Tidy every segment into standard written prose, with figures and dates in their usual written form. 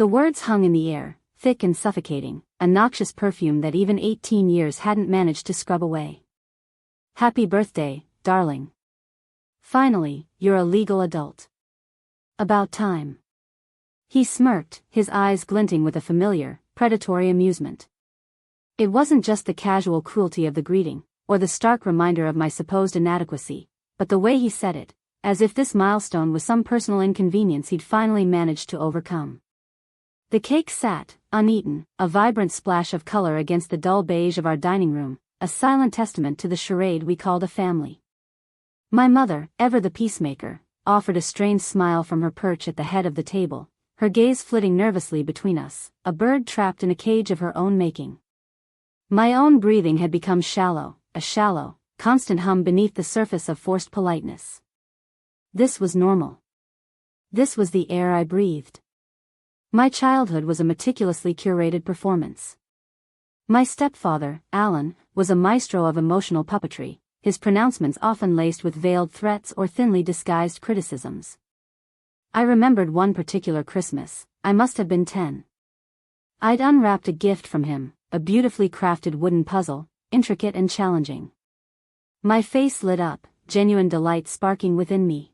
The words hung in the air, thick and suffocating, a noxious perfume that even 18 years hadn't managed to scrub away. Happy birthday, darling. Finally, you're a legal adult. About time. He smirked, his eyes glinting with a familiar, predatory amusement. It wasn't just the casual cruelty of the greeting, or the stark reminder of my supposed inadequacy, but the way he said it, as if this milestone was some personal inconvenience he'd finally managed to overcome. The cake sat, uneaten, a vibrant splash of color against the dull beige of our dining room, a silent testament to the charade we called a family. My mother, ever the peacemaker, offered a strained smile from her perch at the head of the table, her gaze flitting nervously between us, a bird trapped in a cage of her own making. My own breathing had become shallow, a shallow, constant hum beneath the surface of forced politeness. This was normal. This was the air I breathed. My childhood was a meticulously curated performance. My stepfather, Alan, was a maestro of emotional puppetry, his pronouncements often laced with veiled threats or thinly disguised criticisms. I remembered one particular Christmas. I must have been 10. I'd unwrapped a gift from him, a beautifully crafted wooden puzzle, intricate and challenging. My face lit up, genuine delight sparking within me.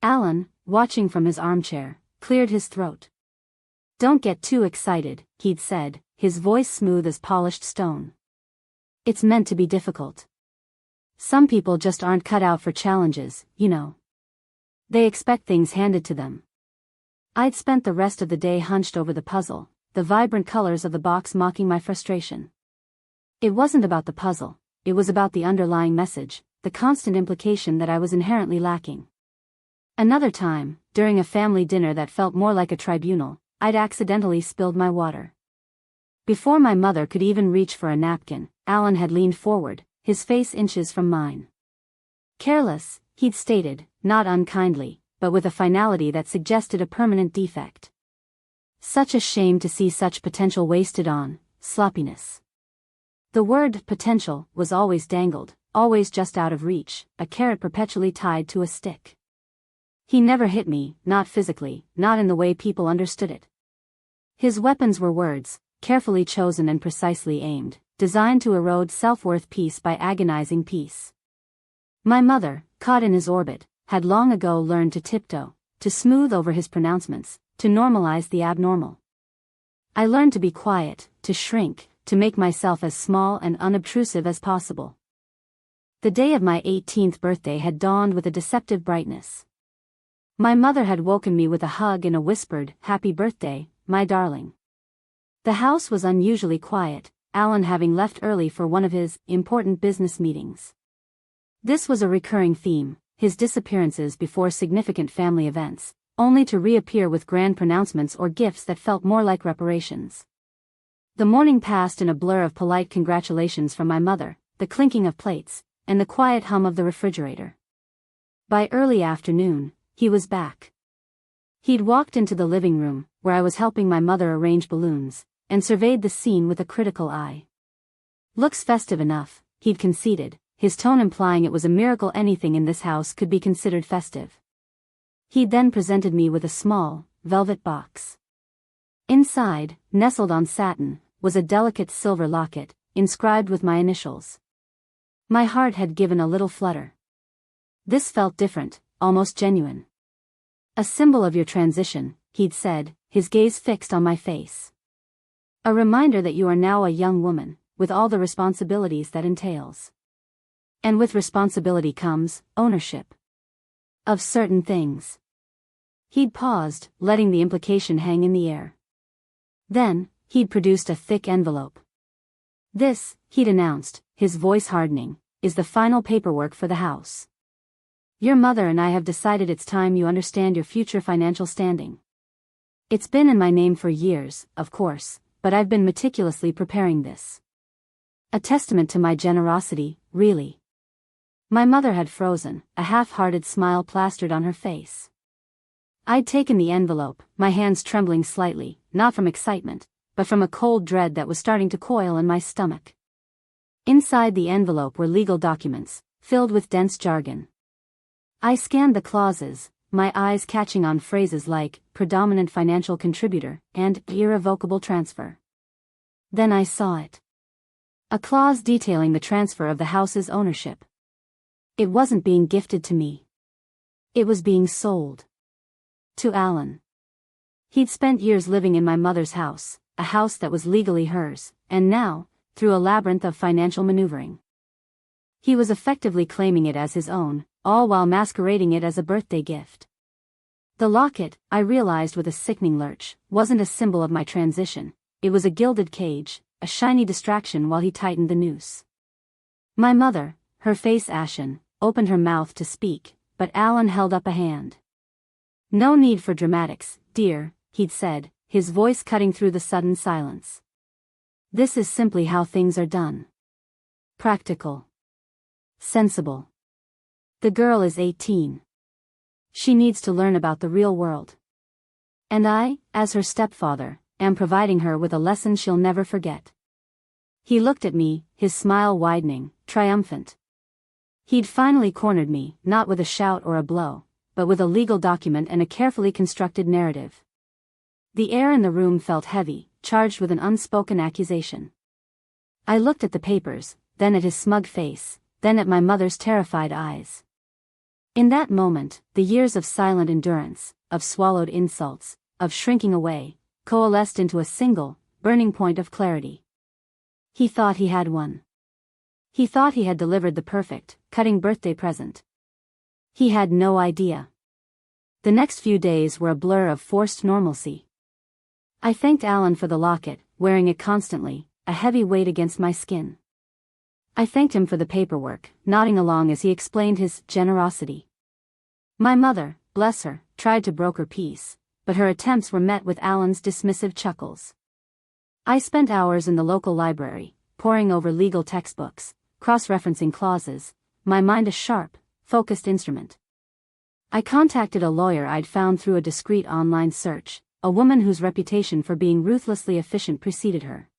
Alan, watching from his armchair, cleared his throat. "Don't get too excited," he'd said, his voice smooth as polished stone. "It's meant to be difficult. Some people just aren't cut out for challenges, you know. They expect things handed to them." I'd spent the rest of the day hunched over the puzzle, the vibrant colors of the box mocking my frustration. It wasn't about the puzzle, it was about the underlying message, the constant implication that I was inherently lacking. Another time, during a family dinner that felt more like a tribunal, I'd accidentally spilled my water. Before my mother could even reach for a napkin, Alan had leaned forward, his face inches from mine. "Careless," he'd stated, not unkindly, but with a finality that suggested a permanent defect. "Such a shame to see such potential wasted on sloppiness." The word potential was always dangled, always just out of reach, a carrot perpetually tied to a stick. He never hit me, not physically, not in the way people understood it. His weapons were words, carefully chosen and precisely aimed, designed to erode self-worth piece by agonizing piece. My mother, caught in his orbit, had long ago learned to tiptoe, to smooth over his pronouncements, to normalize the abnormal. I learned to be quiet, to shrink, to make myself as small and unobtrusive as possible. The day of my 18th birthday had dawned with a deceptive brightness. My mother had woken me with a hug and a whispered, "Happy birthday, my darling." The house was unusually quiet, Alan having left early for one of his important business meetings. This was a recurring theme, his disappearances before significant family events, only to reappear with grand pronouncements or gifts that felt more like reparations. The morning passed in a blur of polite congratulations from my mother, the clinking of plates, and the quiet hum of the refrigerator. By early afternoon, he was back. He'd walked into the living room, where I was helping my mother arrange balloons, and surveyed the scene with a critical eye. "Looks festive enough," he'd conceded, his tone implying it was a miracle anything in this house could be considered festive. He'd then presented me with a small, velvet box. Inside, nestled on satin, was a delicate silver locket, inscribed with my initials. My heart had given a little flutter. This felt different, almost genuine. "A symbol of your transition," he'd said, his gaze fixed on my face. "A reminder that you are now a young woman, with all the responsibilities that entails. And with responsibility comes ownership of certain things." He'd paused, letting the implication hang in the air. Then, he'd produced a thick envelope. "This," he'd announced, his voice hardening, "is the final paperwork for the house. Your mother and I have decided it's time you understand your future financial standing. It's been in my name for years, of course, but I've been meticulously preparing this. A testament to my generosity, really." My mother had frozen, a half-hearted smile plastered on her face. I'd taken the envelope, my hands trembling slightly, not from excitement, but from a cold dread that was starting to coil in my stomach. Inside the envelope were legal documents, filled with dense jargon. I scanned the clauses, my eyes catching on phrases like predominant financial contributor and irrevocable transfer. Then I saw it. A clause detailing the transfer of the house's ownership. It wasn't being gifted to me. It was being sold. To Alan. He'd spent years living in my mother's house, a house that was legally hers, and now, through a labyrinth of financial maneuvering, he was effectively claiming it as his own, all while masquerading it as a birthday gift. The locket, I realized with a sickening lurch, wasn't a symbol of my transition. It was a gilded cage, a shiny distraction while he tightened the noose. My mother, her face ashen, opened her mouth to speak, but Alan held up a hand. "No need for dramatics, dear," he'd said, his voice cutting through the sudden silence. "This is simply how things are done. Practical. Sensible. The girl is 18. She needs to learn about the real world. And I, as her stepfather, am providing her with a lesson she'll never forget." He looked at me, his smile widening, triumphant. He'd finally cornered me, not with a shout or a blow, but with a legal document and a carefully constructed narrative. The air in the room felt heavy, charged with an unspoken accusation. I looked at the papers, then at his smug face, then at my mother's terrified eyes. In that moment, the years of silent endurance, of swallowed insults, of shrinking away, coalesced into a single, burning point of clarity. He thought he had won. He thought he had delivered the perfect, cutting birthday present. He had no idea. The next few days were a blur of forced normalcy. I thanked Alan for the locket, wearing it constantly, a heavy weight against my skin. I thanked him for the paperwork, nodding along as he explained his generosity. My mother, bless her, tried to broker peace, but her attempts were met with Alan's dismissive chuckles. I spent hours in the local library, poring over legal textbooks, cross-referencing clauses, my mind a sharp, focused instrument. I contacted a lawyer I'd found through a discreet online search, a woman whose reputation for being ruthlessly efficient preceded her.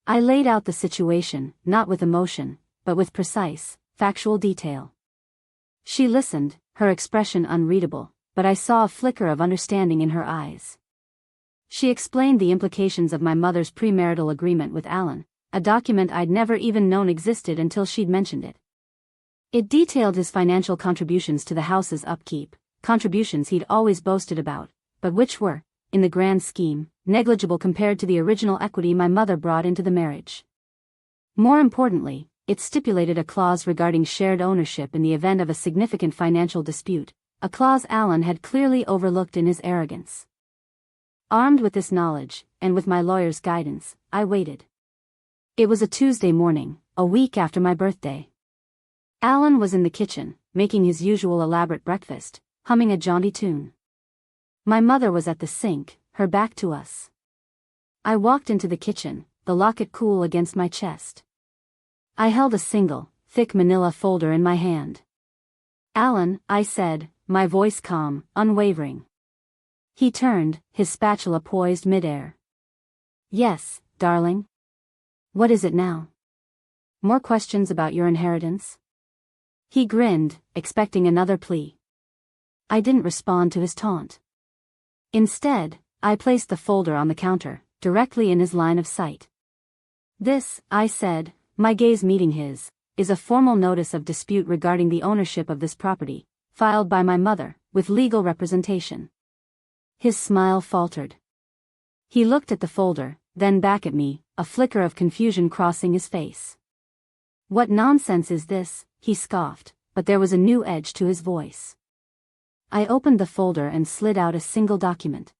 I laid out the situation, not with emotion, but with precise, factual detail. She listened, her expression unreadable, but I saw a flicker of understanding in her eyes. She explained the implications of my mother's premarital agreement with Alan, a document I'd never even known existed until she'd mentioned it. It detailed his financial contributions to the house's upkeep, contributions he'd always boasted about, but which were, in the grand scheme, negligible compared to the original equity my mother brought into the marriage. More importantly, it stipulated a clause regarding shared ownership in the event of a significant financial dispute, a clause Alan had clearly overlooked in his arrogance. Armed with this knowledge, and with my lawyer's guidance, I waited. It was a Tuesday morning, a week after my birthday. Alan was in the kitchen, making his usual elaborate breakfast, humming a jaunty tune. My mother was at the sink, her back to us. I walked into the kitchen, the locket cool against my chest. I held a single, thick manila folder in my hand. "Alan," I said, my voice calm, unwavering. He turned, his spatula poised midair. "Yes, darling. What is it now? More questions about your inheritance?" He grinned, expecting another plea. I didn't respond to his taunt. Instead, I placed the folder on the counter, directly in his line of sight. "This," I said, my gaze meeting his, "is a formal notice of dispute regarding the ownership of this property, filed by my mother, with legal representation." His smile faltered. He looked at the folder, then back at me, a flicker of confusion crossing his face. "What nonsense is this?" he scoffed, but there was a new edge to his voice. I opened the folder and slid out a single document.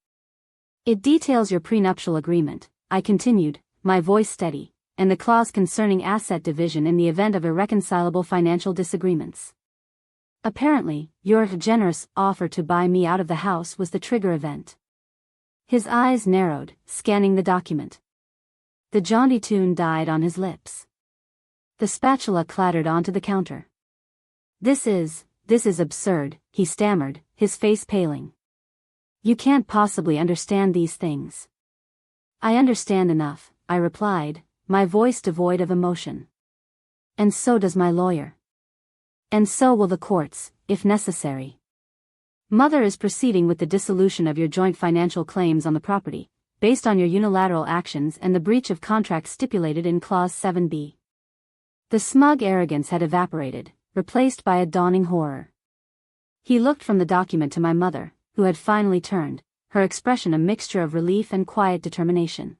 "It details your prenuptial agreement," I continued, my voice steady, "and the clause concerning asset division in the event of irreconcilable financial disagreements. Apparently, your generous offer to buy me out of the house was the trigger event." His eyes narrowed, scanning the document. The jaunty tune died on his lips. The spatula clattered onto the counter. This is absurd," he stammered, his face paling. "You can't possibly understand these things." "I understand enough," I replied, my voice devoid of emotion. "And so does my lawyer. And so will the courts, if necessary." Mother is proceeding with the dissolution of your joint financial claims on the property, based on your unilateral actions and the breach of contract stipulated in Clause 7b. The smug arrogance had evaporated, replaced by a dawning horror. He looked from the document to my mother, who had finally turned, her expression a mixture of relief and quiet determination.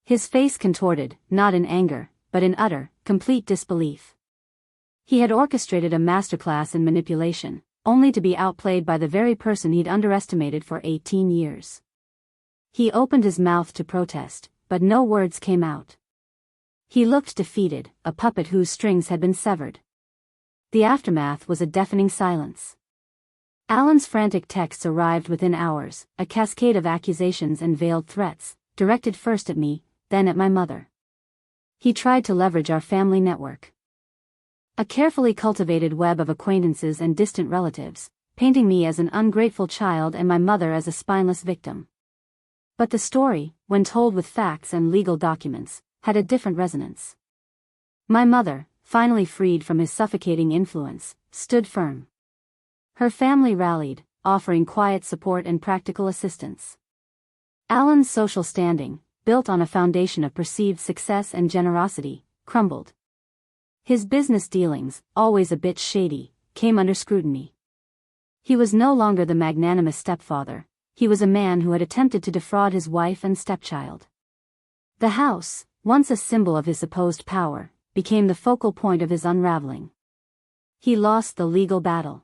His face contorted, not in anger, but in utter, complete disbelief. He had orchestrated a masterclass in manipulation, only to be outplayed by the very person he'd underestimated for 18 years. He opened his mouth to protest, but no words came out. He looked defeated, a puppet whose strings had been severed. The aftermath was a deafening silence. Alan's frantic texts arrived within hours, a cascade of accusations and veiled threats, directed first at me, then at my mother. He tried to leverage our family network. A carefully cultivated web of acquaintances and distant relatives, painting me as an ungrateful child and my mother as a spineless victim. But the story, when told with facts and legal documents, had a different resonance. My mother, finally freed from his suffocating influence, stood firm. Her family rallied, offering quiet support and practical assistance. Alan's social standing, built on a foundation of perceived success and generosity, crumbled. His business dealings, always a bit shady, came under scrutiny. He was no longer the magnanimous stepfather, he was a man who had attempted to defraud his wife and stepchild. The house, once a symbol of his supposed power, became the focal point of his unraveling. He lost the legal battle.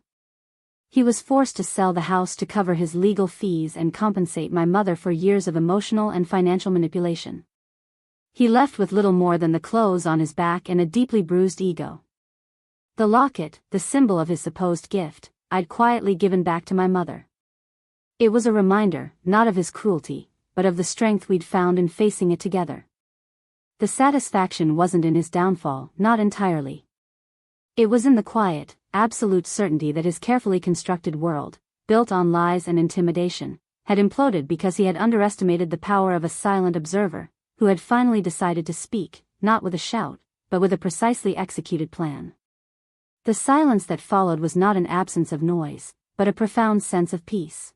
He was forced to sell the house to cover his legal fees and compensate my mother for years of emotional and financial manipulation. He left with little more than the clothes on his back and a deeply bruised ego. The locket, the symbol of his supposed gift, I'd quietly given back to my mother. It was a reminder, not of his cruelty, but of the strength we'd found in facing it together. The satisfaction wasn't in his downfall, not entirely. It was in the quiet, absolute certainty that his carefully constructed world, built on lies and intimidation, had imploded because he had underestimated the power of a silent observer, who had finally decided to speak, not with a shout, but with a precisely executed plan. The silence that followed was not an absence of noise, but a profound sense of peace.